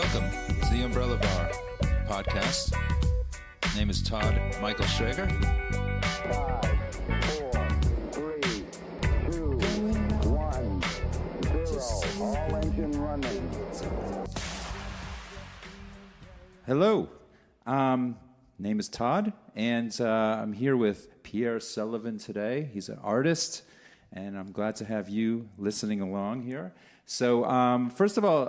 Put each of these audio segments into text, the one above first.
welcome to the Umbrella Bar podcast. My name is Todd Michael Schrager. 5, 4, 3, 2, 1, 0. All engine running. Hello, name is Todd, and I'm here with Pierre Sylvain today. He's an artist, and I'm glad to have you listening along here. So first of all,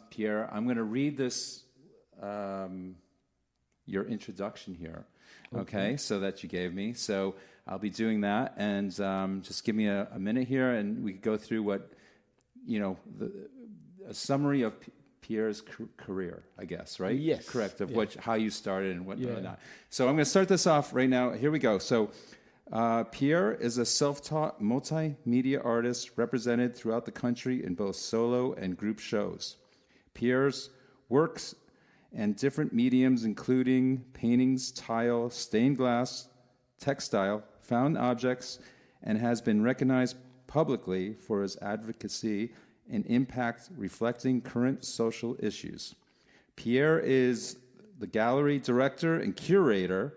Pierre, I'm going to read this, your introduction here, okay, so that you gave me. So I'll be doing that, and just give me a minute here, and we can go through what, a summary of Pierre's career, I guess, right? Yes. Correct, of how you started and whatnot. Yeah. So I'm going to start this off right now. Here we go. So Pierre is a self-taught multimedia artist represented throughout the country in both solo and group shows. Pierre's works and different mediums, including paintings, tile, stained glass, textile, found objects, and has been recognized publicly for his advocacy and impact reflecting current social issues. Pierre is the gallery director and curator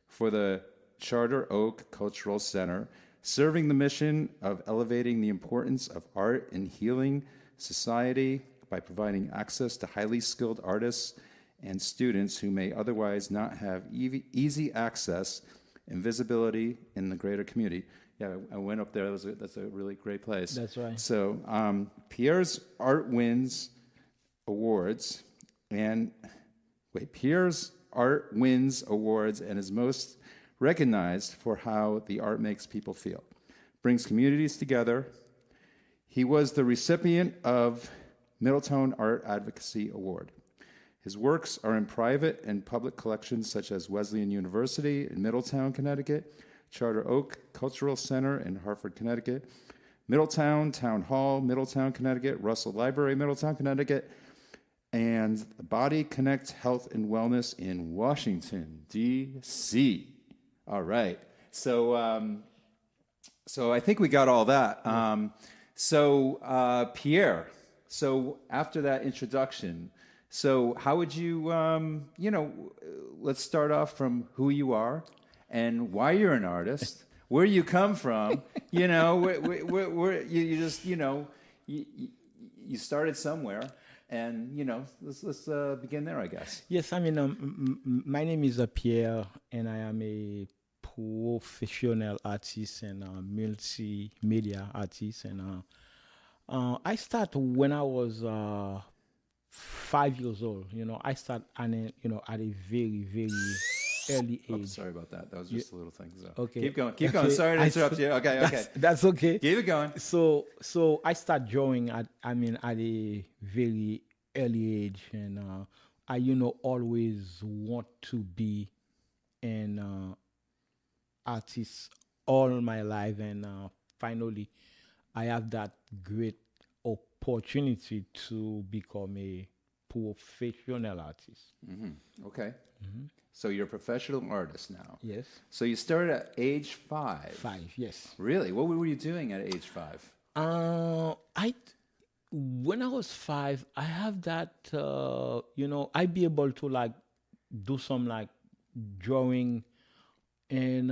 for the Charter Oak Cultural Center, serving the mission of elevating the importance of art in healing society by providing access to highly skilled artists and students who may otherwise not have easy access and visibility in the greater community. Yeah, I went up there. That's a really great place. That's right. So Pierre's art wins awards, and Pierre's art wins awards and is most recognized for how the art makes people feel, brings communities together. He was the recipient of Middletown Art Advocacy Award. His works are in private and public collections such as Wesleyan University in Middletown, Connecticut, Charter Oak Cultural Center in Hartford, Connecticut, Middletown Town Hall, Middletown, Connecticut, Russell Library, Middletown, Connecticut, and the Body Connect Health and Wellness in Washington, D.C. All right. So so I think we got all that. Pierre, so after that introduction, so how would you, let's start off from who you are and why you're an artist, where you come from, where you just, you started somewhere, and, let's begin there, I guess. Yes, I mean, my name is Pierre, and I am a professional artist and multimedia artist. And I started when I was 5 years old. I started at a very, very early age. Oh, sorry about that. That was just a little thing. So. Okay. Keep going. Sorry to interrupt you. Okay. That's okay. Keep it going. So I started drawing at a very early age, and I always want to be an artist all my life, and finally I have that great opportunity to become a professional artist. Mm-hmm. Okay. Mm-hmm. So you're a professional artist now. Yes. So you started at age 5. 5, yes. Really? What were you doing at age 5? When I was 5, I have that, I'd be able to do some drawing, and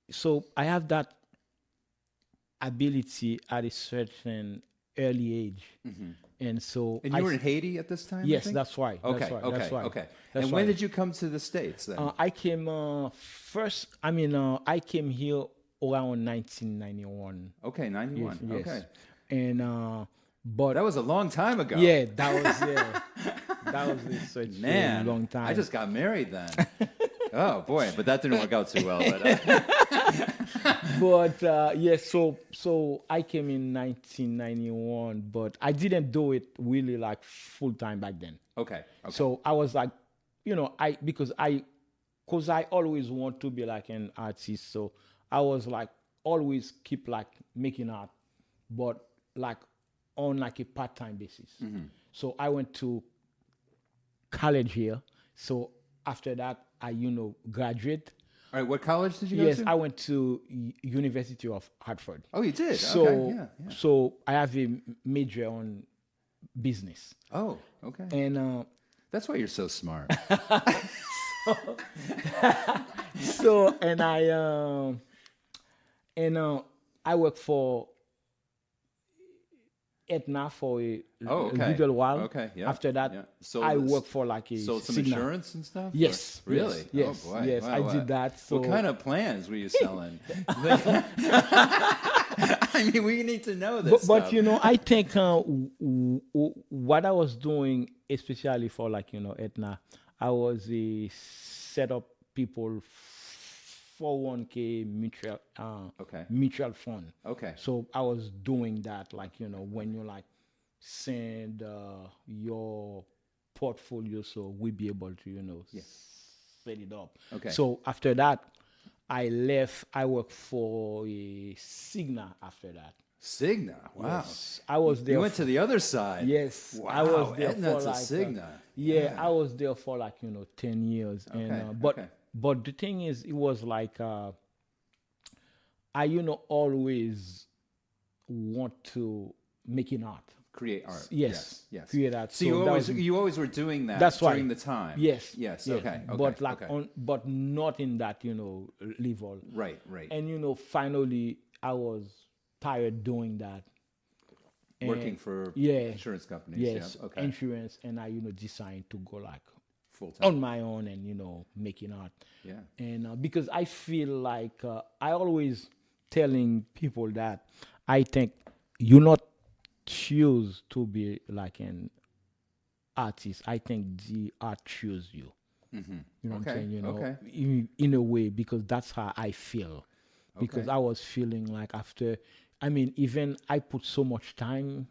so I have that ability at a certain early age. Mm-hmm. And so you were in Haiti at this time? Yes, that's right. Okay. And when did you come to the States then? I came first. I came here around 1991. Okay, 91. Yes. Okay. And but that was a long time ago. Yeah, that was such a long time. I just got married then. Oh boy, but that didn't work out too well. But yes, so I came in 1991, but I didn't do it really full time back then. Okay. So I was because I always want to be an artist, so I was always keep making art, but on a part-time basis. Mm-hmm. So I went to college here. So after that, I graduate. All right, what college did you go to? Yes, I went to University of Hartford. Oh, you did? So, okay, yeah. So I have a major on business. Oh, okay. And That's why you're so smart. so I work for Aetna for a little while. Okay, yeah. After that, yeah. Sold I this- work for like a sold some Cigna. insurance and stuff? Yes. Or- really? Yes. Oh boy. Yes. Wow, I wow. did that. So What kind of plans were you selling? I mean, we need to know this. but stuff. you know, I think what I was doing, especially for like Aetna, I was a set up people 401k mutual fund. Okay. So I was doing that, like when you like send your portfolio, so we be able to set it up. Okay. So after that, I left. I worked for a Cigna after that. Cigna. Wow. Yes, I was there. You went to the other side. Yes, Wow. I was there Aetna for to like Cigna. I was there for like 10 years. Okay, And okay. but the thing is, it was like I always want to make an art. Create art. Yes. So Create art. So you that always was- you always were doing that That's during right. the time. Yes. Yes. yeah. Okay. But like okay. but not in that level. Right. Right. And finally I was tired doing that. Working And- for yeah, insurance companies. Yes, Yeah. Okay. insurance, and I decided to go like Full time. on my own and making art. Yeah. And because I feel like I always telling people that I think you not choose to be like an artist. I think the art choose you. Mm-hmm. You know what Okay, I'm saying? okay. In a way, because that's how I feel. Because Okay. I was feeling like after, even I put so much time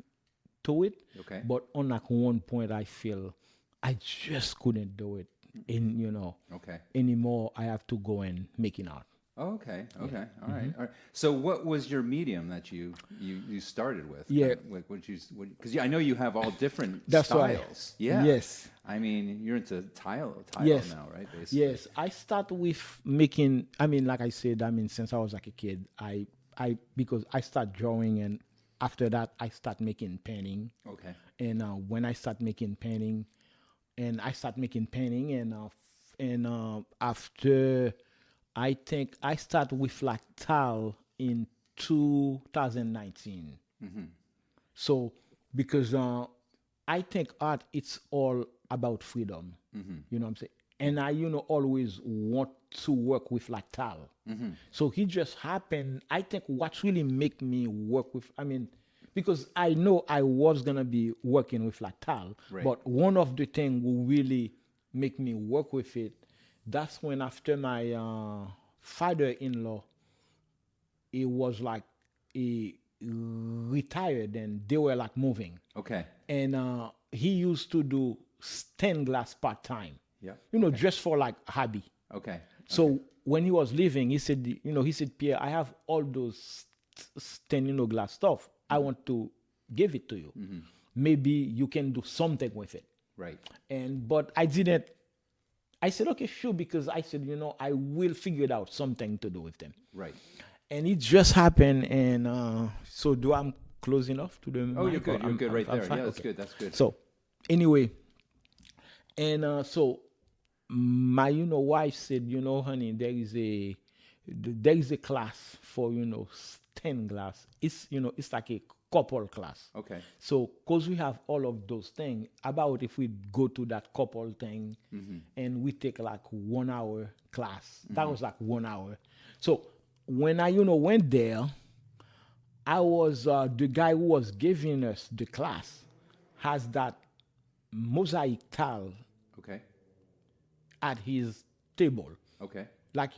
to it. Okay. But on like one point, I feel I just couldn't do it. Okay. Anymore. I have to go and make it art. Oh, okay. Okay. All Mm-hmm. right. All right. So, what was your medium that you started with? Yeah. Because I know you have all different That's right. styles. Yeah. Yes. I mean, you're into tile Yes. now, right? Basically. Yes, I start with making. Like I said, since I was like a kid, I because I start drawing, and after that, I start making painting. Okay. And when I start making painting, and after, I think I start with like tile in 2019. So because I think art, it's all about freedom. You know what I'm saying? And I always want to work with like tile. So he just happened. I think what really make me work with, because I know I was gonna be working with like tile, Right. but one of the things who really make me work with it, that's when after my father-in-law, he was like he retired and they were like moving. Okay. And he used to do stained glass part-time. Yeah. Just for like hobby. Okay. So when he was leaving, he said, Pierre, I have all those stained glass stuff. I want to give it to you. Maybe you can do something with it. Right. But I didn't. I said, okay, sure, because I said, I will figure it out something to do with them. Right. And it just happened. And so I'm close enough to the Oh, mic, you're good. or You're good right I'm there. fine? Yeah, that's Okay. good. That's good. So anyway, and so my wife said, honey, there is a class for stained glass. It's it's like a couple class. Okay. So because we have all of those things, about if we go to that couple thing and we take like 1 hour class, that was like 1 hour. So when I went there, I was the guy who was giving us the class has that mosaic tile Okay. at his table. Okay. Like,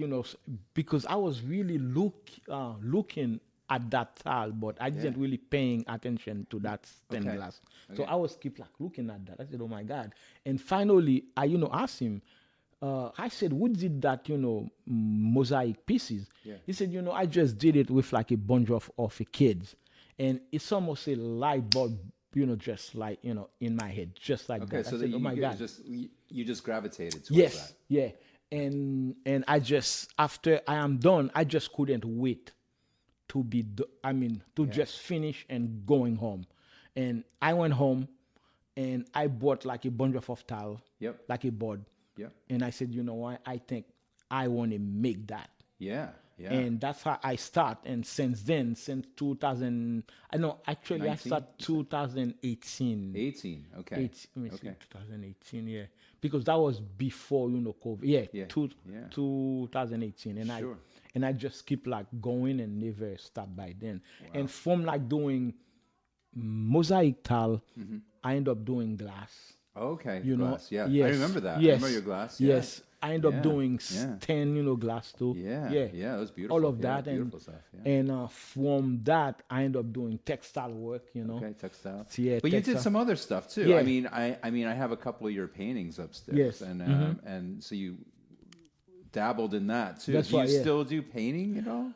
because I was really looking at that tile, but I didn't really paying attention to that stained Okay. glass. So Okay. I was keep like looking at that. I said, oh my God. And finally, I, asked him, I said, who did that, mosaic pieces? Yeah. He said, I just did it with like a bunch of kids. And it's almost a light bulb, just like, in my head, just like Okay. that. So I said, oh my God. you just gravitated towards Yes, that. yeah. And I just, after I am done, I just couldn't wait to be, just finish and going home. And I went home, and I bought like a bunch of tile, Yep. like a board. Yep. And I said, you know what? I think I want to make that. Yeah. Yeah. And that's how I start. And since then, since 2000, I know actually 19? I started 2018. 18. Okay. Let me see, Okay. 2018, yeah. Because that was before, COVID. Yeah, Yeah, 2018. And Sure. I just keep like going and never stop by then. And from like doing mosaic tile, I end up doing glass. Okay. You glass. know, Yeah. yes, I remember that. Yes, I remember your glass. Yeah. Yes, I end up Yeah, doing yeah. 10, glass too. Yeah. yeah, Yeah. That was beautiful. all of Yeah, that, and beautiful stuff. Yeah. and from that I end up doing textile work. Okay, textile. Yeah, but you textile. did some other stuff too. Yeah. I mean, I have a couple of your paintings upstairs, Yes. and so you dabbled in that too. That's do you right, yeah. still do painting at all?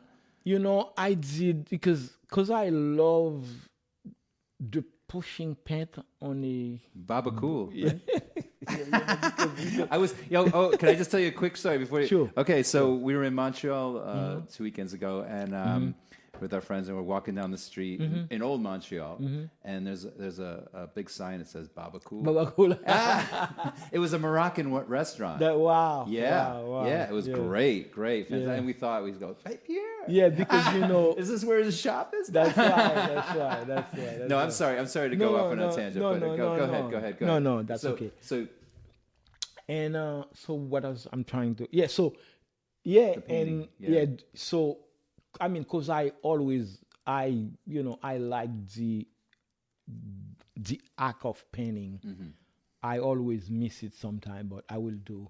I did because I love the pushing paint on a. Baba Cool. Right? I was, can I just tell you a quick story before you? Sure. Okay, so we were in Montreal 2 weekends ago, and with our friends, and we're walking down the street in old Montreal, and there's a big sign that says Baba Cool. Baba Cool. It was a Moroccan restaurant. Wow. Yeah, wow, yeah, it was great. Yeah. And we thought we'd go, hey, Pierre. Yeah, because Is this where the shop is? That's right. No, I'm sorry to go off on a tangent, but go ahead. No, that's okay. So, And so what else I'm trying to? Yeah, so yeah, painting, and yeah. so I mean, cause I always I like the act of painting. I always miss it sometime, but I will do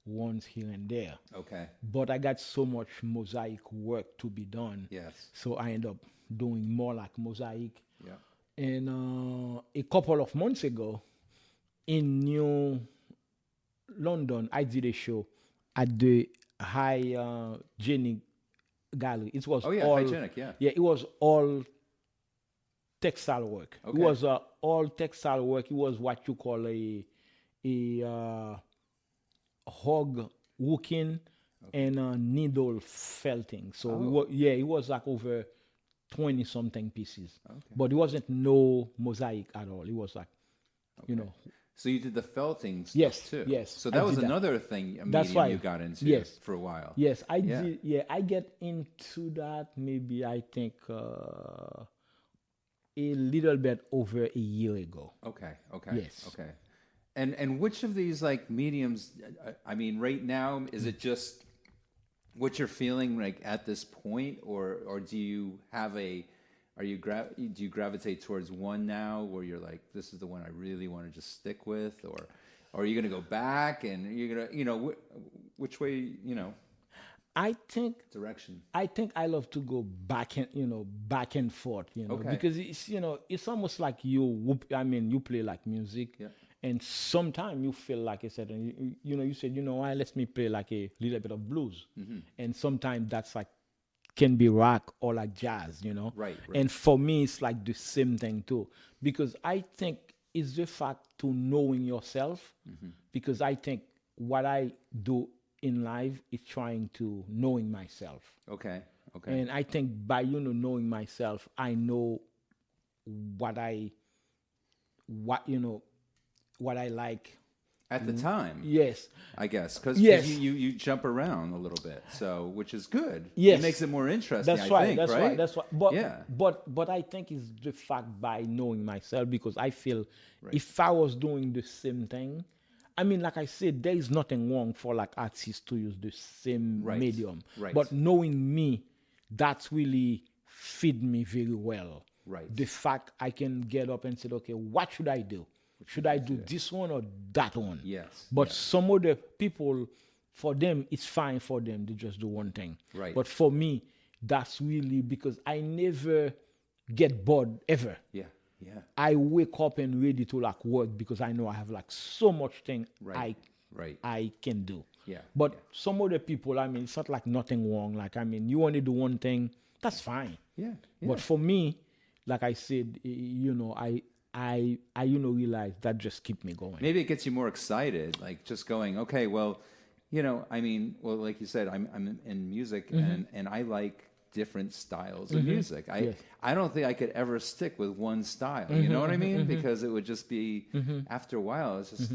once here and there. okay, But I got so much mosaic work to be done. yes, So I end up doing more like mosaic. yeah, And a couple of months ago, in New London, I did a show at the Hygienic Gallery. It was Oh, yeah, all Hygienic, yeah. it was all textile work. Okay. It was all textile work. It was what you call a hog hooking and needle felting. So it was like over 20 something pieces. But it wasn't no mosaic at all. It was like, So you did the felting stuff Yes, too. yes, So I that was did that. another thing, a That's medium right. you got into Yes. for a while. Yes, I Yeah. did. Yeah, I get into that maybe I think a little bit over a year ago. Okay. Yes. Okay. And which of these like mediums? I mean, right now, is it just what you're feeling like at this point, or do you have do you gravitate towards one now where you're like, this is the one I really want to just stick with, or are you going to go back and you're going to, which way, I think direction? I love to go back and forth, Okay. because it's almost like you play like music, Yeah. and sometimes you feel like I said, and you said, why let me play like a little bit of blues, and sometimes that's like can be rock or like jazz, Right. And for me, it's like the same thing too, because I think it's the fact to knowing yourself, because I think what I do in life is trying to knowing myself. Okay. And I think by knowing myself, I know what I like. At the time, Yes. I guess, because Yes. you jump around a little bit, so which is good. Yes. It makes it more interesting. That's I right. think, That's right. right. That's right. But Yeah. but I think it's the fact by knowing myself, because I feel if I was doing the same thing, I mean, like I said, there is nothing wrong for like artists to use the same Right. medium. Right. But knowing me, that's really feed me very well. Right. The fact I can get up and say, okay, what should I do? Should I do this one or that one? Yes. But some other people, for them, it's fine for them. They just do one thing. Right. But for me, that's really because I never get bored ever. Yeah. I wake up and ready to like work because I know I have like so much thing Right. I can do. Yeah. But some other people, I mean, it's not like nothing wrong. Like, I mean, you want to do one thing, that's fine. Yeah. But for me, like I said, I realize that just keep me going. Maybe it gets you more excited, like just going, okay, well, I mean, well, like you said, I'm in music, and I like different styles of music. Yes. I don't think I could ever stick with one style. You know what I mean? Because it would just be after a while. It's just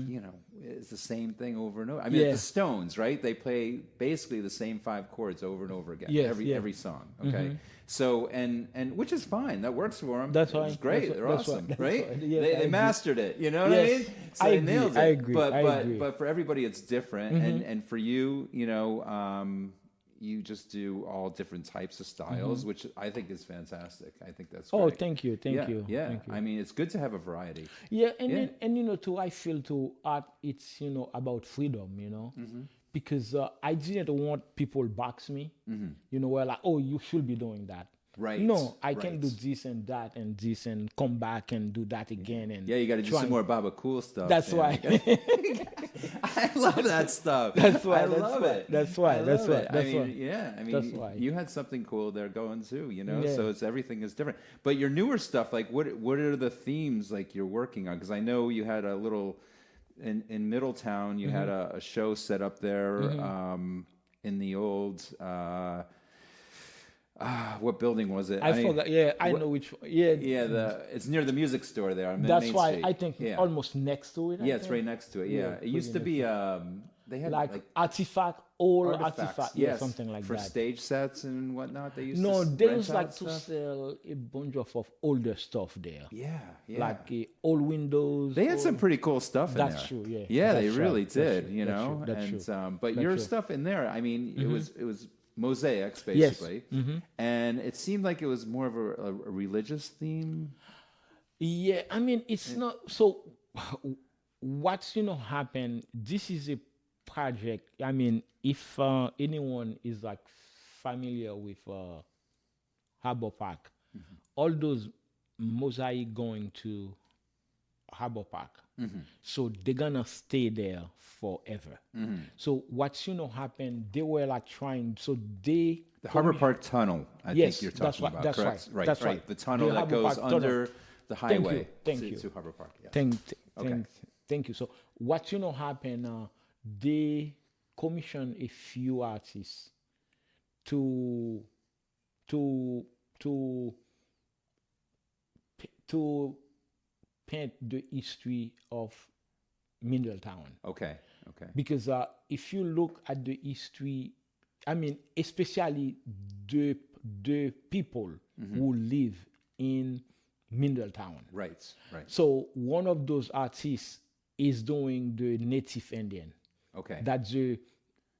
it's the same thing over and over. I mean, Yeah. the Stones, right? They play basically the same 5 chords over and over again. Yes, Every song. Okay. So and which is fine. That works for them. That's fine. It's great. That's They're that's awesome, fine. right? That's fine. Yes, I they agree. mastered it. You know what I Yes. mean? So I they agree. nailed it. I agree. But I but agree. but for everybody, it's different. And for you, you just do all different types of styles, which I think is fantastic. I think that's great. Oh, thank you. Thank Yeah, you. yeah. Thank you. I mean, it's good to have a variety. Yeah, and Yeah. Then, and too, I feel too art. It's about freedom. Because I didn't want people box me. Where like, oh, you should be doing that. Right, No, I can right. do this and that and this and come back and do that again. And Yeah, you got to do try some and- more Baba Cool stuff. That's yeah. why. I love that stuff. That's why. I That's love why. it. That's why. I That's love why. it. That's I mean, why. yeah. I mean, That's why. you had something cool there going too. Yeah. So it's everything is different. But your newer stuff, like what are the themes like you're working on? Because I know you had a little in Middletown. You had a show set up there in the old. What building was it? I forgot. Yeah, I know which. Yeah, Yeah, it's near the music store there on that's Main why Street. I think Yeah. almost next to it. I Yeah, it's think. right next to it. Yeah, Yeah, it used to be. They had like like artifact, old artifacts, artifact, yes, yeah, something like for that. stage sets and whatnot. They used No, to they rent was out like to stuff. sell a bunch of older stuff there. Yeah, yeah. Like old windows. They had old- some pretty cool stuff in there. That's true, yeah. Yeah, they That's really right. That's did. true. You That's know, true. That's and true. but That's your true. stuff in there. I mean, it was mosaics Yes. basically, and it seemed like it was more of a religious theme. Yeah, I mean it's not so. What's happened? This is a project. I mean, if anyone is like familiar with Harbor Park, all those mosaic going to Harbor Park, so they're gonna stay there forever. So what's happened? They were like trying. So they The Harbor Park Tunnel, I Yes, think you're that's talking right, about, that's correct? right, Right, that's right. right. The tunnel The that Harbor goes Park tunnel. under the highway Thank you. to Harbor Park. Yeah. Thank you. So what happened? They commissioned a few artists to paint the history of Middletown. Okay. Because if you look at the history, I mean, especially the people who live in Middletown. Right. So one of those artists is doing the Native Indian. Okay. That's the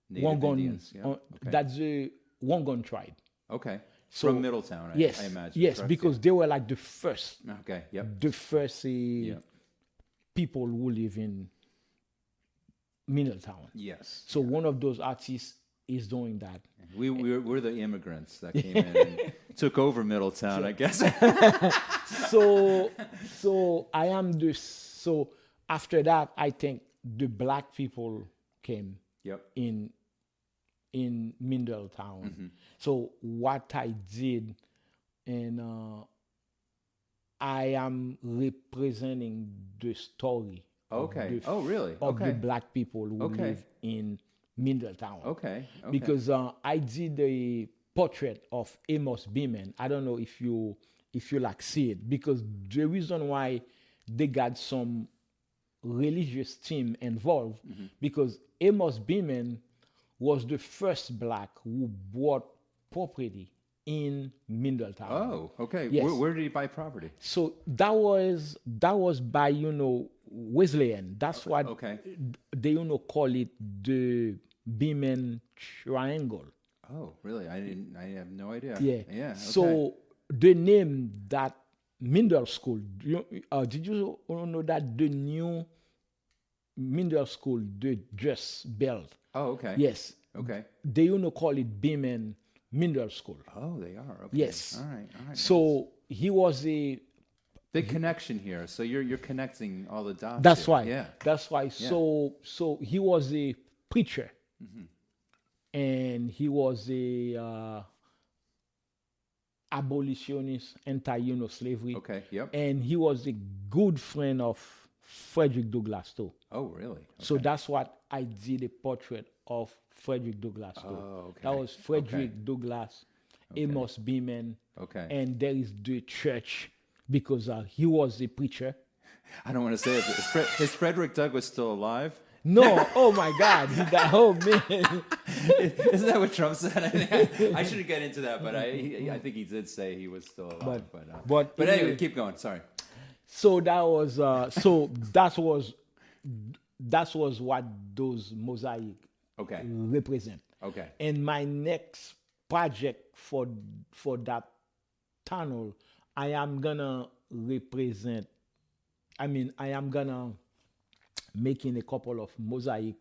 Native Wangan. Indians, yeah. Okay. That's the Wangan tribe. Okay. So- From Middletown, Yes, I imagine. yes, correct? because they were like the first, Yeah. Okay. Yep. the first Yep. people who live in Middletown. Yes. So one of those artists is doing that. We're the immigrants that came in and took over Middletown, I guess. So I am the so after that I think the black people came Yep. in Middletown. Mm-hmm. So what I did, and I am representing the story. Okay. Of the, Oh, really? Of Okay. the black people who Okay. live in Middletown. Okay. Because I did a portrait of Amos Beeman. I don't know if you like see it, because the reason why they got some religious theme involved, because Amos Beeman was the first black who bought property in Middletown. Oh, okay. Yes. Where did he buy property? So that was by Wesleyan. That's what Okay. they call it the Beeman Triangle. Oh, really? I have no idea. Yeah. Yeah. Okay. So the name that middle school, did you know that the new middle school they just built? Oh, okay. Yes. Okay. They call it Beeman Middle School. Oh, they are. Okay. Yes. All right. So he was a. Big connection here. So you're connecting all the dots. That's here. why. Yeah. That's why. So he was a preacher, and he was a abolitionist, anti-slavery. Okay. Yep. And he was a good friend of Frederick Douglass too. Oh, really? So that's what I did a portrait of Frederick Douglass too. Oh, okay. That was Frederick Douglass Amos Beeman. Okay. And there is the church because he was a preacher. I don't want to say it. But is Frederick Douglass still alive? No, oh my God, he died. Oh man, Isn't that what Trump said? I shouldn't get into that, but I think he did say he was still alive. But anyway, keep going. Sorry. So that was that was what those mosaic Okay. represent. Okay. And my next project for that tunnel, I am gonna making a couple of mosaic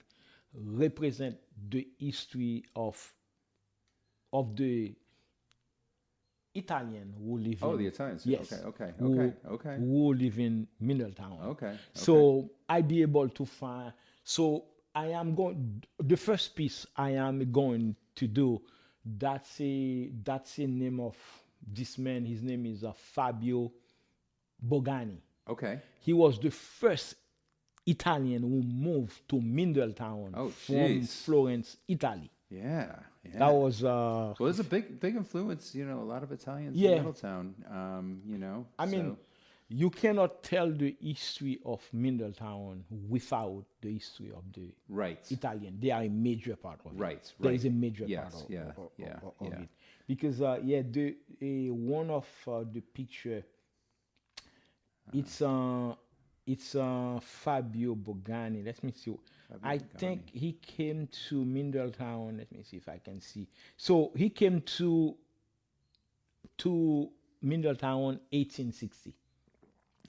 represent the history of the Italian who live in The Italians. Yes. Okay. Who live in Middletown. Okay. So I be able to find. So I am going. The first piece I am going to do. That's a name of this man. His name is Fabio Bogani. Okay. He was the first Italian who moved to Middletown from Florence, Italy. Yeah. That was well, there's a big influence. A lot of Italians in Middletown. I mean, you cannot tell the history of Middletown without the history of the Italian. They are a major part of it. Right. There is a major part of it. Because one of the picture, it's Fabio Bogani. Let me see. I think he came to Middletown. Let me see if I can see. So he came to Middletown 1860.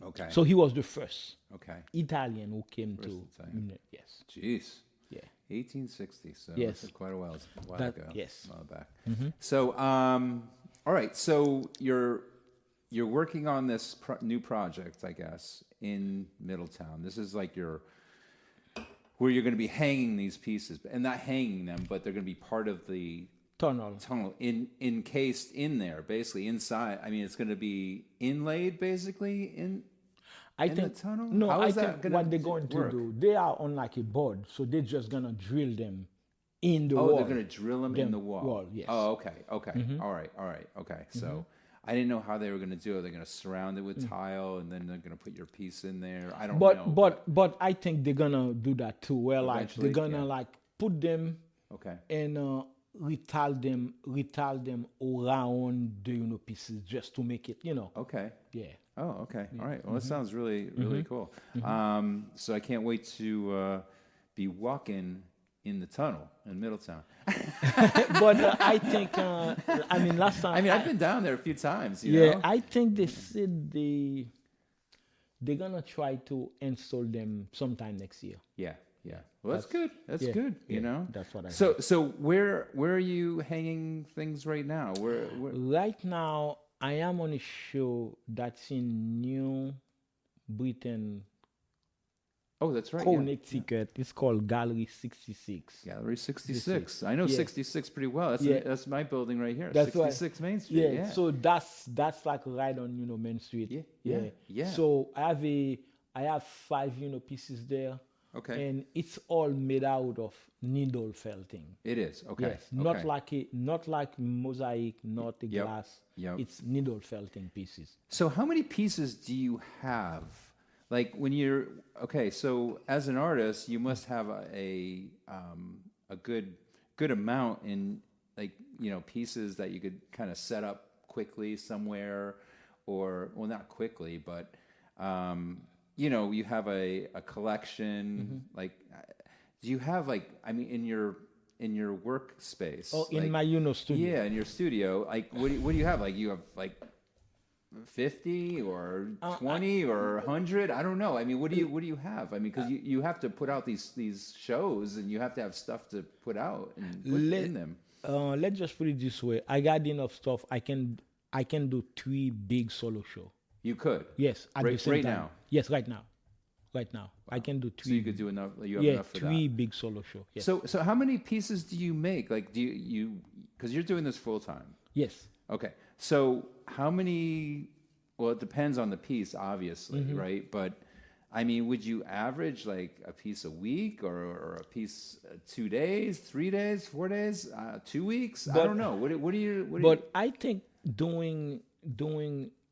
Okay. So he was the first Italian who came to yes. Jeez. Yeah. 1860. So yes. that's quite a while ago. Yes. A while back. Mm-hmm. So all right. So you're working on this new project, I guess, in Middletown. This is like where you're going to be hanging these pieces, and not hanging them, but they're going to be part of the tunnel encased in there, basically inside. I mean, it's going to be inlaid basically in the tunnel. No, I think what they're going to do, they are on like a board, so they're just going to drill them in the wall. Oh, they're going to drill them in the wall. Yes. Oh, okay. Mm-hmm. All right. Okay. Mm-hmm. So I didn't know how they were going to do it. They're going to surround it with tile, and then they're going to put your piece in there. I don't know. But I think they're going to do that too. Where like they're going to like put them and retile them around the pieces just to make it Okay. Yeah. Oh, okay. All right. Well, that sounds really cool. So I can't wait to be walking in the tunnel in Middletown. But I think last time I've been down there a few times. You know? I think they said they're gonna try to install them sometime next year. Yeah. Well, that's good. That's good. That's what I. So where are you hanging things right now? Where? Right now, I am on a show that's in New Britain. Oh, that's right. Connecticut. It's called Gallery 66. Gallery 66. I know 66 pretty well. That's my building right here. That's 66 right. Main Street. Yeah. So that's like right on Main Street. Yeah. So I have 5 pieces there. Okay. And it's all made out of needle felting. It is. Okay. Yes. Not like mosaic, not the glass. Yep. It's needle felting pieces. So how many pieces do you have? Like when you're so as an artist, you must have a good amount in pieces that you could kind of set up quickly somewhere, or not quickly, but you have a collection. Like, do you have in your workspace? Oh, in my studio. Yeah, in your studio. Like, what do you have? Like, you have 50 or 20 or 100? I don't know. I mean, what do you have? I mean, because you have to put out these shows, and you have to have stuff to put out and put in them. Let's just put it this way. I got enough stuff. I can do 3 big solo shows. You could? Yes, at the same time. Now? Yes, right now. Wow. I can do 3. So you could do enough. You have enough for 3 big solo shows. Yes. So how many pieces do you make? Like, do you because you're doing this full time? Yes. Okay. So how many? Well, it depends on the piece, obviously, right? But I mean, would you average like a piece a week or a piece 2 days, 3 days, 4 days, 2 weeks? I don't know. What do you? But I think doing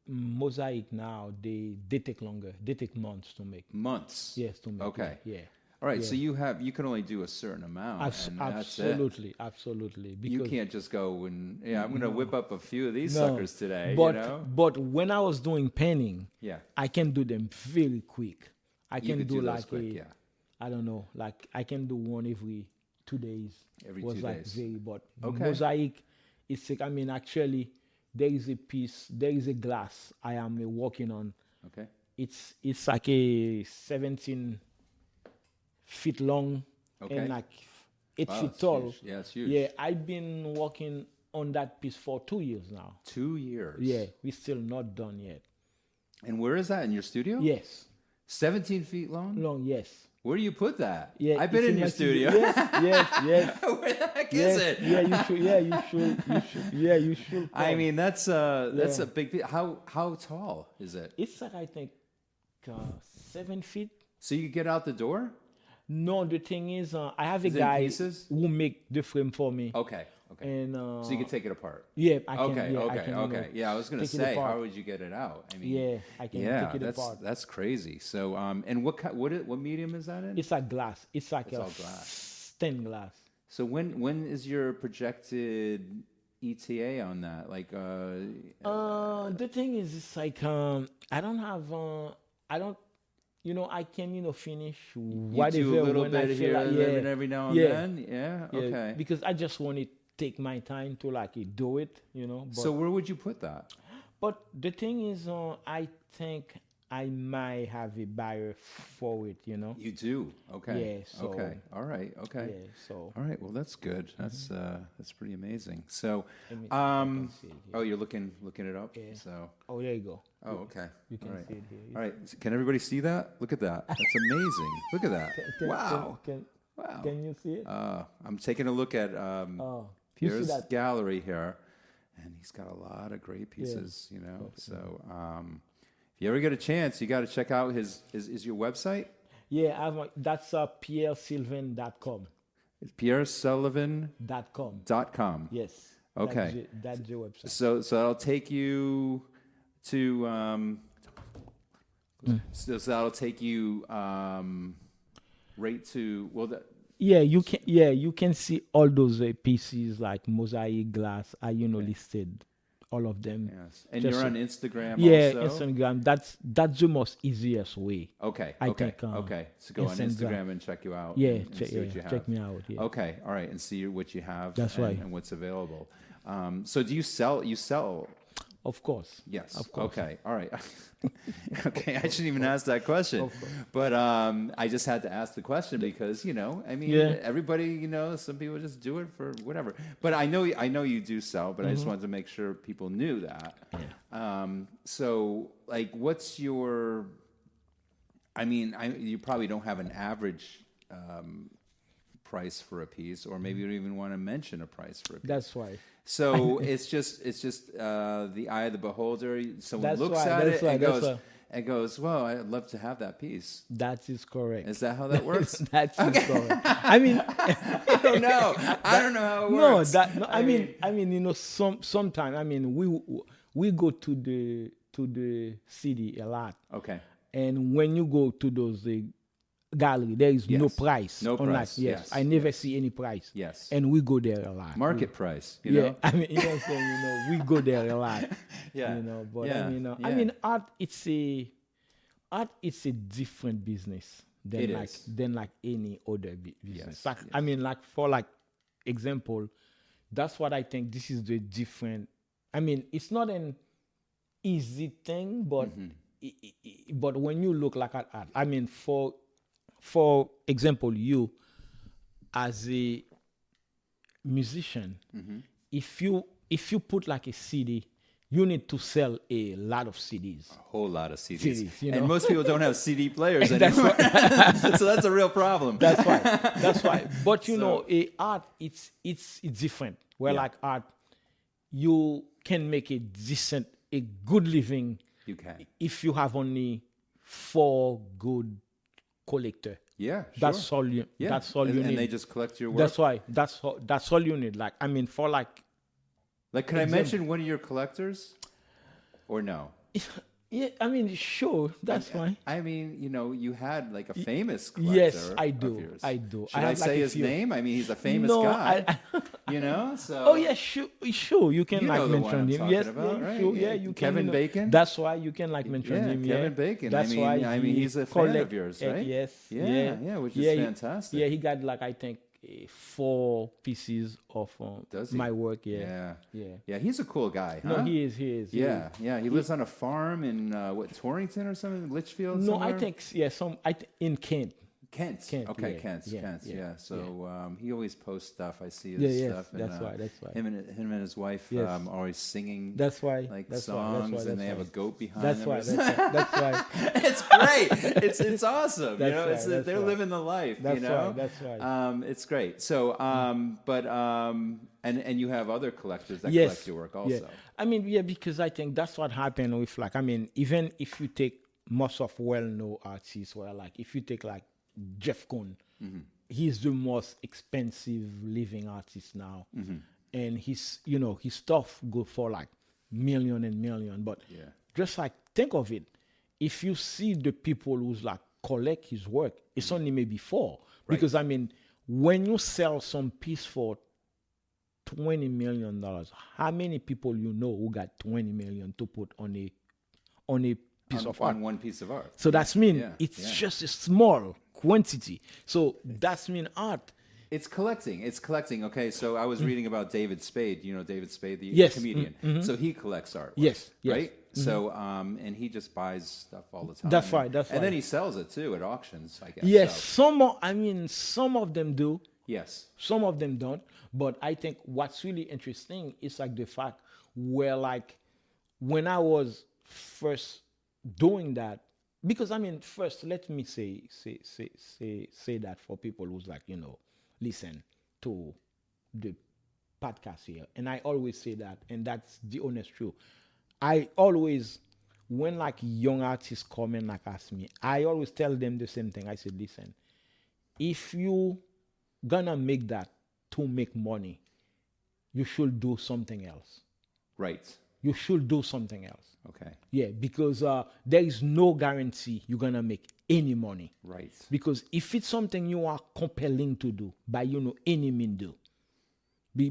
mosaic now, they take longer. They take months to make. Months. Yes, to make. Okay. Yeah. All right. So you can only do a certain amount. And Absolutely, that's it. absolutely. You Because can't just go and I'm going to whip up a few of these no, suckers today. But you know? but when I was doing painting, Yeah. I can do them very quick. I You can could do do those like quick, yeah. I don't know, like I can do one every 2 days. Every was 2 like days. very, but Okay. mosaic, it's like, I mean, actually, there is a glass I am working on. Okay. It's like a 17 feet long Okay. and like 8 Wow, feet it's tall. huge. Yeah, it's huge. Yeah, I've been working on that piece for 2 years now. 2 years. Yeah, we're still not done yet. And where is that, in your studio? Yes, 17 feet long? long, yes. Where do you put that? Yeah, I've been it's in your my studio. Yes. Where the heck Yes, is it? yeah, you should. Yeah, you should. Yeah, you should. I come. mean, that's a Yeah. big piece. How tall is it? It's like I think 7 feet. So you get out the door? No, the thing is, I have a Is it in guy pieces? who make the frame for me, Okay. Okay. and So you can take it apart. yeah, I can. Okay. Yeah, I Okay. can, Okay. Yeah, I was gonna take it say, apart. how would you get it out? I mean, Yeah, I can yeah, take it apart. that's crazy. So, and what medium is that in? It's like glass. It's like It's a all glass. stained glass. So when is your projected ETA on that? Like, The thing is, it's like I don't have. I don't. I can finish you whatever do a little when bit I feel here like, and every now and yeah. then. Yeah. Yeah, Okay. because I just want to take my time to like do it, But, So where would you put that? but the thing is, I think I might have a buyer for it, You do. Okay. Yeah, so- okay. All right. Okay. Yeah, so All right. Well, that's good. That's pretty amazing. So, Let me- I can see it here. oh, you're looking it up. Yeah. So, oh, there you go. oh, okay. You can All right. see it here. All right. Can everybody see that? Look at that. That's amazing. Look at that. Wow. Can, Wow. can you see it? I'm taking a look at You see Pierre's that? gallery here, and he's got a lot of great pieces. So if you ever get a chance, you got to check out his your website. Yeah, that's pierresylvain.com. It's pierresullivan.com. .com. Yes. Okay. That's the website. So that'll take you to so that'll take you right to Yeah, you can see all those pieces like mosaic glass. I listed all of them. yes. And Just you're on Instagram Yeah, also? Instagram. That's the most easiest way. Okay. I okay. think, okay. So go on Instagram. Instagram and check you out. Yeah, and see what you have. check me out. Yeah. Okay. All right. And see what you have. That's and, right. And what's available. So do you sell? You sell? Of course. Yes. Of course. Okay. All right. Okay. I shouldn't even ask that question, but I just had to ask the question because I mean, Yeah. everybody, some people just do it for whatever. But I know you do sell, but I just wanted to make sure people knew that. So, like, what's your? I mean, you probably don't have an average price for a piece, or maybe you don't even want to mention a price for a piece. That's why. So it's just the eye of the beholder. Someone That's looks right, at that's it right, that's right. and goes, "Well, I'd love to have that piece." That is correct. Is that how that works? That's correct. I mean, I don't know. I don't know how it no, works. I mean, sometimes I mean we go to the city a lot, Okay. and when you go to those gallery, there is no Yes. price. No on price, that. Yes, yes, I never see any price. Yes. And we go there a lot. Market price. You Yeah, know? I mean, you know what I'm saying? We go there a lot. Yeah. But Yeah, I yeah. mean, art it's a different business than It like is. than like any other business. Yes, Like, yes. I mean, like for like example, that's what I think. This is the different. I mean, it's not an easy thing, but Mm-hmm. but when you look like at art, I mean, for example, you as a musician, Mm-hmm. if you put like a CD, you need to sell a lot of CDs. A whole lot of CDs. CDs, you know? And most people don't have CD players That's anymore. So that's a real problem. That's right. That's right. But you So- know, a art it's different. Where Yeah. like art, you can make a good living You can. if you have only 4 good collector. Yeah, sure. That's all you. Yeah. That's all you need. And they just collect your work. That's why. That's all you need. Like I mean, for like. Like, can I mention one of your collectors, or no? Yeah, I mean, sure, that's fine. I mean, you know, you had like a famous collector. Yes, I of do. yours. I do. Should I have, like, say a his few. name? I mean, he's a famous No, guy. You know, so. Oh yeah, sure. You can You like know the one mention I'm him. talking Yes, about, right? sure. Yeah, Yeah, you can. Kevin you know, Bacon? That's why you can like mention him. Yeah, Kevin Bacon. That's why. I mean, he's a fan of yours, right? Yes. Yeah, which is fantastic. Yeah, he got like I think 4 pieces of Does he? my work. Yeah. Yeah, he's a cool guy, huh? No, he is. Yeah. He lives on a farm in Torrington or something, Litchfield. No, somewhere? I think in Kent. Kent. Okay, yeah, Kent. yeah. So he always posts stuff. I see his Yeah, stuff. that's why. Him and his wife Yes. are always singing. That's why. Like That's songs, why. and they have a goat behind That's them. why. That's why. It's great. It's awesome. That's you know, right, they're right. living the life. That's you know, right, that's right. It's great. So, and you have other collectors that Yes. collect your work also. Yeah. I mean, yeah, because I think that's what happened with like, I mean, even if you take most of well-known artists, where like if you take like Jeff Koons, he's the most expensive living artist now, and his stuff go for like million and million. But just like think of it, if you see the people who's like collect his work, it's only maybe 4. Because I mean, when you sell some piece for $20 million, how many people you know who got 20 million to put on a piece of art? On one piece of art. So that's mean Yeah, it's yeah. just a small quantity. So that's mean art. It's collecting. Okay, so I was reading about David Spade. You know David Spade, the Yes. comedian. So he collects art. Yes, yes. Right? So, and he just buys stuff all the time. That's right, that's And then right. he sells it too at auctions, I guess. Yes, So, some of them do, yes. some of them don't. But I think what's really interesting is like the fact where like when I was first doing that, because I mean, first let me say that for people who's like, listen to the podcast here. And I always say that, and that's the honest truth. I always, when like young artists come and like ask me, I always tell them the same thing. I said, listen, if you gonna make that to make money, you should do something else. Right. You should do something else. Okay. Yeah, because there is no guarantee you're gonna make any money. Right. Because if it's something you are compelling to do, by any means do.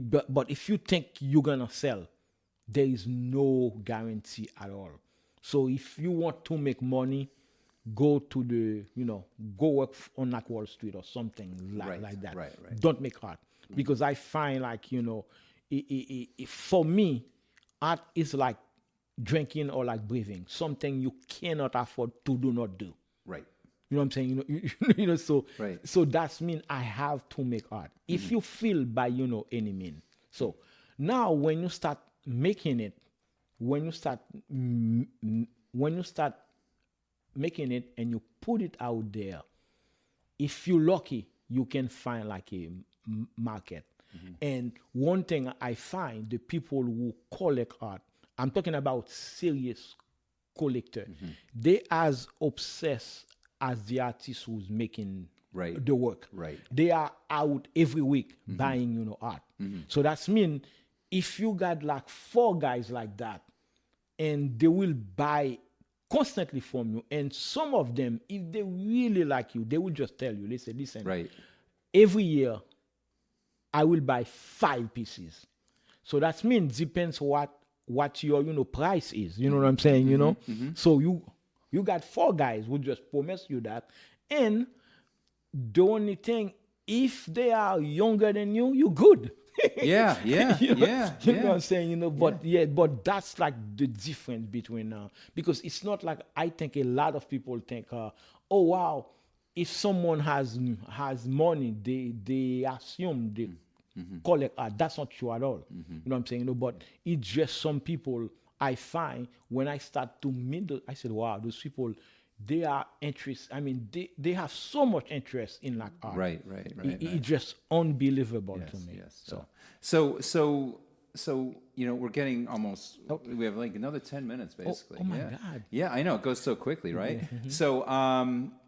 But if you think you're gonna sell, there is no guarantee at all. So if you want to make money, go to go work on like Wall Street or something like that. Right. Don't make art. Because I find like, for me, art is like drinking or like breathing, something you cannot afford to do not do. Right. You know what I'm saying? So Right. so that's mean I have to make art. If you feel by any mean. So now when you start making it, when you start making it and you put it out there, if you're lucky, you can find like a market. And one thing I find, the people who collect art, I'm talking about serious collector, they as obsessed as the artist who's making Right. the work. Right. They are out every week buying, art. So that's mean if you got like 4 guys like that, and they will buy constantly from you, and some of them, if they really like you, they will just tell you, listen, Right. every year I will buy 5 pieces. So that means depends what your price is. You know what I'm saying? So you got 4 guys who just promise you that, and the only thing, if they are younger than you, you're good. Yeah. You know Yeah. what I'm saying? But that's like the difference between because it's not like I think a lot of people think, oh wow, if someone has money, they assume they collect art. That's not true at all. You know what I'm saying? But it's just some people I find when I start to meet I said, wow, those people, they are interested. I mean, they have so much interest in like art. Right. It's just unbelievable to me. Yes. So so we're getting almost. We have like another 10 minutes, basically. Oh my God. Yeah, I know it goes so quickly, right? So,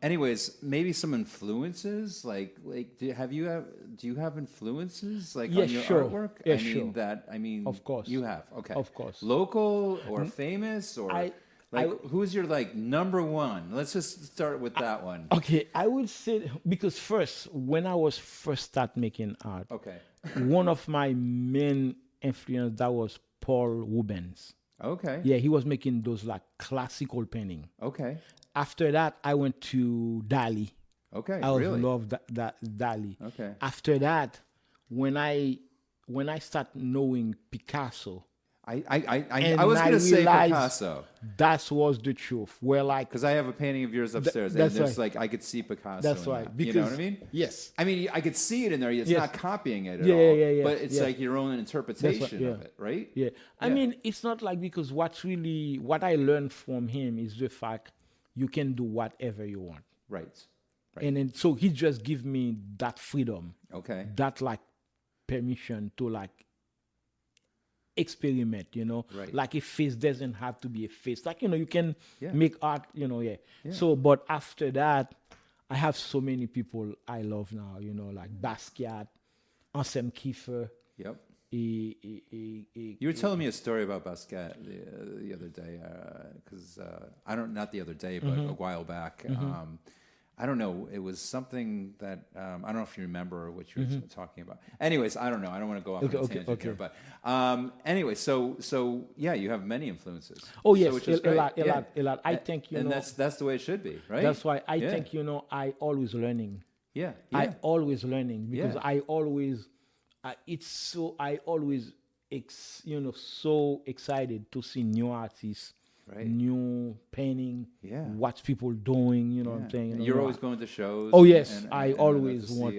anyways, maybe some influences. Like, do you have influences like on your artwork? Yeah, I mean, of course. you have. Okay, Of course. Local or famous or. Who's your number one? Let's just start with that one. Okay, I would say because first, when I was first start making art, Okay. one of my main influence that was Paul Rubens. Okay. Yeah, he was making those like classical painting. Okay. After that, I went to Dali. Okay. I really? love that Dali. Okay. After that, when I start knowing Picasso, I was going to say Picasso. That was the truth. Where like, because I have a painting of yours upstairs, and there's like I could see Picasso. That's in right. that. Because, you know what I mean? Yes. I mean, I could see it in there. It's not copying it at Yeah, all. yeah, but it's yeah. like your own interpretation of it, right? Yeah. I mean, it's not like because what I learned from him is the fact you can do whatever you want. Right. And then so he just give me that freedom. Okay. That like permission to like experiment, Right. like a face doesn't have to be a face, like you can Yeah. make art, so but after that I have so many people I love now, like Basquiat, Anselm Kiefer. Yep. You were telling me a story about Basquiat the other day, because not the other day, but a while back. I don't know. It was something that I don't know if you remember what you were talking about. Anyways, I don't know. I don't want to go off on a tangent here, but anyway, so yeah, you have many influences. Oh yes, which is a lot. great. I think and that's the way it should be, right? That's why I think I always learning. Yeah. I always learning because I always I always so excited to see new artists. Right. New painting, what people doing, what I'm saying. You're always going to shows. Oh yes, and I always want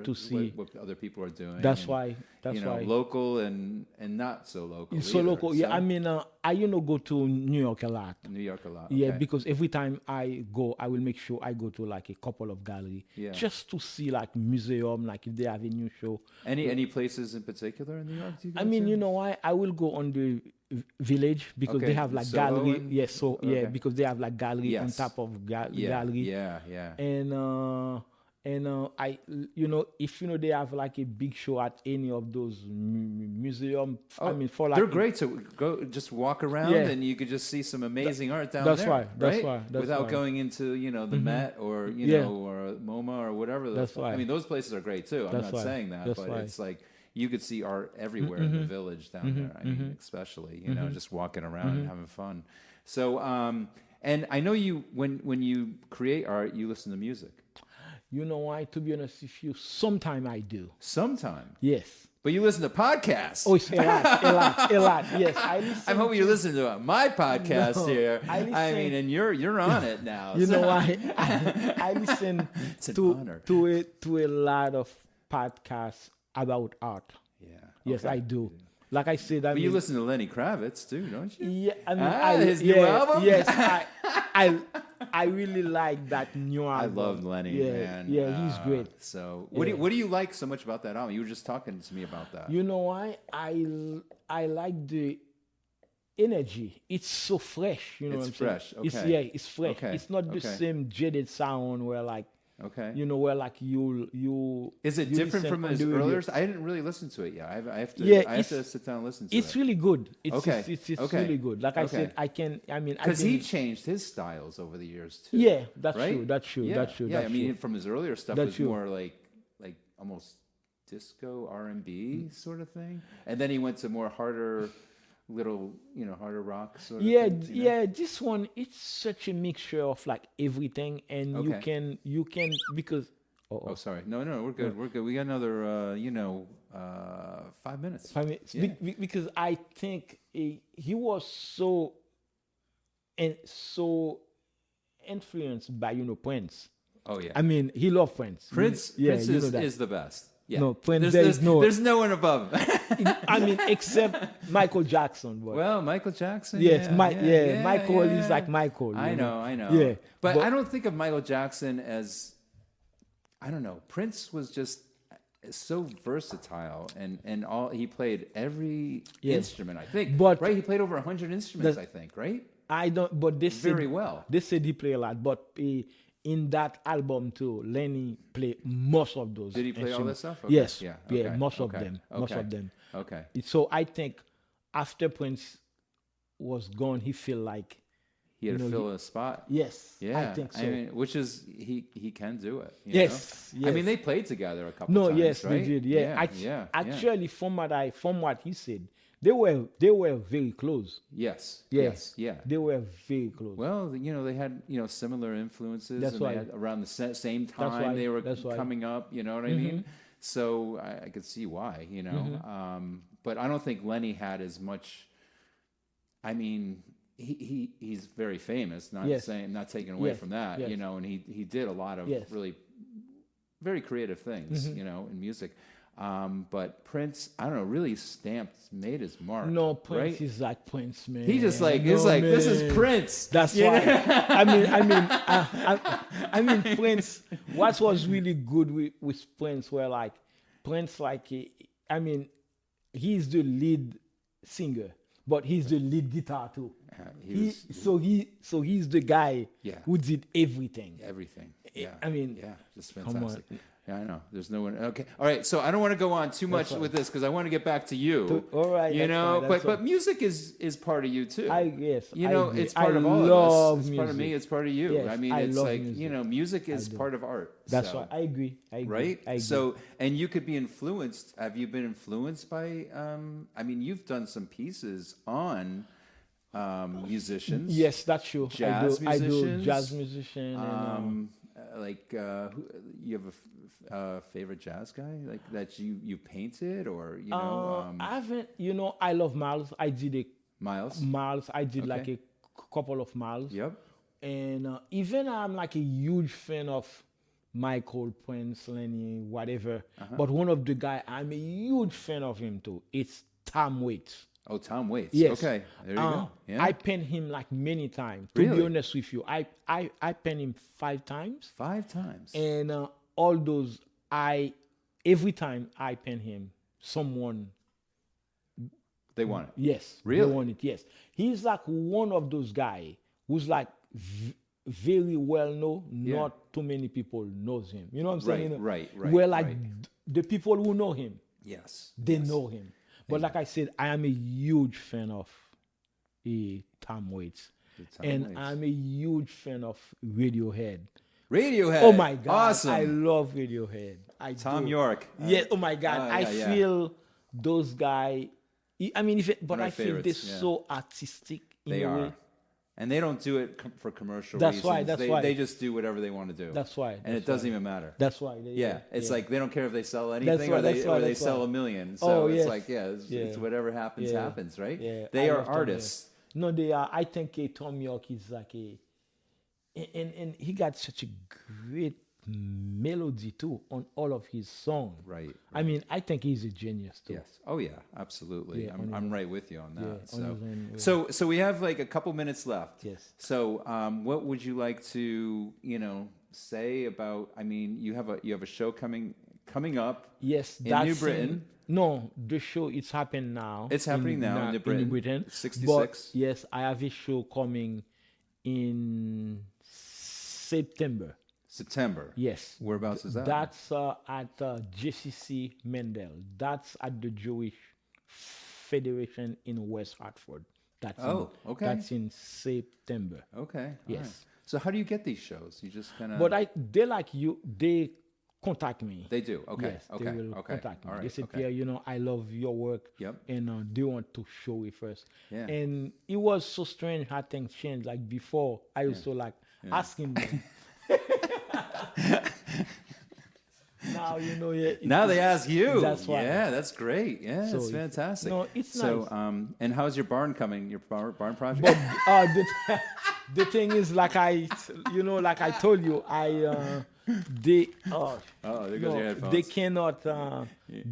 to see what other people are doing. That's why. Local and not so local. So either, local, I mean, I go to New York a lot. Okay. Because every time I go, I will make sure I go to like a couple of galleries, just to see like museum, like if they have a new show. Any places in particular in New York? I mean, I will go on the Village because they have like gallery. Because they have like gallery on top of gallery. Yeah. And I if they have like a big show at any of those museum. I mean, for like they're great to go just walk around and you could just see some amazing art down there. That's why. Without going into the Met or or MoMA or whatever. That's why. I mean, those places are great too. I'm not saying that, but it's like. You could see art everywhere in the Village down there. I mean, especially just walking around and having fun. So, and I know you when you create art, you listen to music. You know why? To be honest with you, sometime I do. Sometime. Yes. But you listen to podcasts. Oh, it's a lot. Yes, I listen. I'm hoping you listen to my podcast here. I mean, and you're on it now. You know why? I listen to a lot of podcasts about art. Yeah. Yes, I do. Like I said, but you listen to Lenny Kravitz too, don't you? Yeah, I mean, his new album. Yes, I really like that new album. I love Lenny, man. Yeah, he's great. So, what do you like so much about that album? You were just talking to me about that. You know why? I like the energy. It's so fresh. You know what I'm fresh. saying? Okay. It's fresh. Okay. It's not the same jaded sound where like. Okay. Where like you. Is it different from his earlier? I didn't really listen to it yet. I have to sit down and listen to it. It's really good. It's okay. really good. Like I said, because he changed his styles over the years too. Yeah, that's right? true. That's true. Yeah. That's true. Yeah, that's I mean, true. from his earlier stuff that's was true. more like almost disco R&B sort of thing, and then he went to more harder. Harder rock sort of things, this one, it's such a mixture of like everything, and you can because sorry, no, we're good. We got another 5 minutes. 5 minutes. Because I think he was so influenced by Prince. Oh yeah, I mean, he loved Prince. Prince is the best. Yeah. No, Prince. There's no one above him. I mean, except Michael Jackson. But. Well, Michael Jackson. Yes, Michael is like Michael. I know. Yeah, but I don't think of Michael Jackson as. I don't know. Prince was just. so versatile, and all he played every Yes. instrument. I think, But- right? He played over 100 instruments. I think, right? I don't, but they said, Very well. They said he play a lot, but in that album too, Lenny played most of those. Did he play all instruments. this stuff? Okay. Yes, Yeah. yeah, Okay. most of Okay. them, most Okay. of them. Okay. So I think after Prince was gone, he feel like, He had you to know, fill a spot. yes, Yeah, I think so. mean, which is he can do it. you Yes, know? I mean yes. they played together a couple No, times. yes, right? they did. Yeah, actually, from what he said, they were very close. Yes. Yeah. Yes. Yeah. They were very close. Well, they had similar influences. That's and why- they had around the same time why- they were that's why. coming up. You know what I mean? So I could see why. But I don't think Lenny had as much. I mean, he's very famous. Not Yes. saying, not taking away Yes. from that. Yes. And he did a lot of Yes. really very creative things. In music. But Prince, I don't know, really made his mark. No, Prince right? is like Prince, man. He just like No, he's like this is man. Prince. That's You why. know? I mean, Prince. What was really good with Prince were like Prince, he's the lead singer, but he's the lead guitar too. So he's the guy Yeah. who did everything. Everything. Yeah. I mean, yeah, just come on. fantastic. Yeah, I know. There's no one. Okay. All right. So I don't want to go on too much fine. with this because I want to get back to you. All right, You that's know, fine, that's but fine. music is part of you too. Yes, You I know, agree. it's part I of all love of us. It's part of me. music. It's part of you. Yes, I mean, I it's love like music. music is part of art. That's so, why I agree. Right. I agree. So, and you could be influenced. Have you been influenced by? I mean, you've done some pieces on musicians. Yes, that's true. Jazz I do musicians. jazz musician. You have a favorite jazz guy like that you painted or I haven't. I love Miles. I did a Miles. I did like Okay. a couple of Miles. Yep. And even I'm like a huge fan of Michael, Prince, Lenny, whatever. Uh-huh. But one of the guy I'm a huge fan of him too. It's Tom Waits. Oh, Tom Waits. Yes. Okay. There you go. Yeah. I pen him like many times. To Really? be honest with you, I pen him 5 times. 5 times. And all those, every time I pen him, someone, They want it. yes, Really? they want it, yes. He's like one of those guys who's like very well known. Yeah. Not too many people knows him. You know what I'm saying? Right. Where like right. the people who know him, Yes. they know him. But like I said, I am a huge fan of Tom Waits. Tom And Waits. I'm a huge fan of Radiohead. Radiohead. Oh my God. Awesome. I love Radiohead. Tom do. York. Yeah, oh my God. I yeah. feel those guys, I mean, One of I my feel they're favorites, yeah. so artistic in They a are. way. And they don't do it for commercial That's reasons. why, that's why. They just do whatever they want to do. That's why, And that's it doesn't why. even matter. That's why. Yeah, it's like they don't care if they sell why, anything or that's why, they that's sell why. $1 million. So Oh, it's yes. like it's whatever happens Yeah. happens, right? Yeah, They I are love Tom artists. No, they are. I think Tom York is like and he got such a great melody too on all of his songs. Right. I mean, I think he's a genius too. Yes. Oh yeah, absolutely. Yeah, on I'm right with you on that. Yeah, on his own way. So we have like a couple minutes left. Yes. So what would you like to say about? I mean, you have a show coming up. Yes, in New Britain. No, the show it's happening now. It's happening now in New Britain. 66. But yes, I have a show coming in September. September. Yes. Whereabouts is that? That's at JCC Mendel. That's at the Jewish Federation in West Hartford. That's okay. That's in September. Okay. all Yes. right. So how do you get these shows? You just kind of. But they contact me. They do. Okay. Yes, okay. they will okay. contact me. All right. They said, okay. Pierre, I love your work. Yep. And they want to show it first. Yeah. And it was so strange how things changed. Like before, I used to like asking them. Now Now they ask you. That's why. Yeah, that's great. Yeah, So it's fantastic. no, it's so, nice. And how's your barn coming? Your barn project? But the thing is, like I told you, they Oh, there goes no, your headphones. they cannot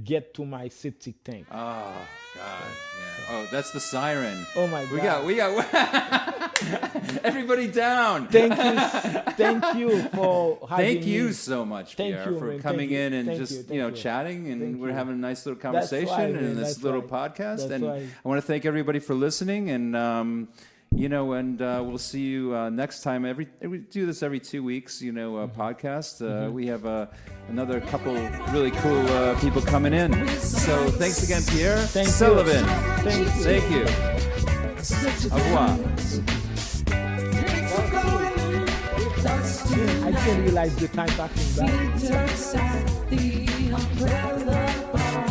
get to my septic tank. Oh God, yeah. Oh, that's the siren. Oh my God. We got everybody down. Thank you for having Thank you me. so much, Thank Pierre, you, for man. coming Thank you. in and Thank just you. Thank you. chatting, and Thank we're you. having a nice little That's conversation right, man. in this That's little right. podcast. That's And right. I want to thank everybody for listening, and we'll see you next time. We do this every 2 weeks, podcast. We have another couple really cool people coming in. So thanks again, Pierre Sylvain. Thank you. Au revoir. I didn't realize the time passing by. Meet us at the umbrella bar.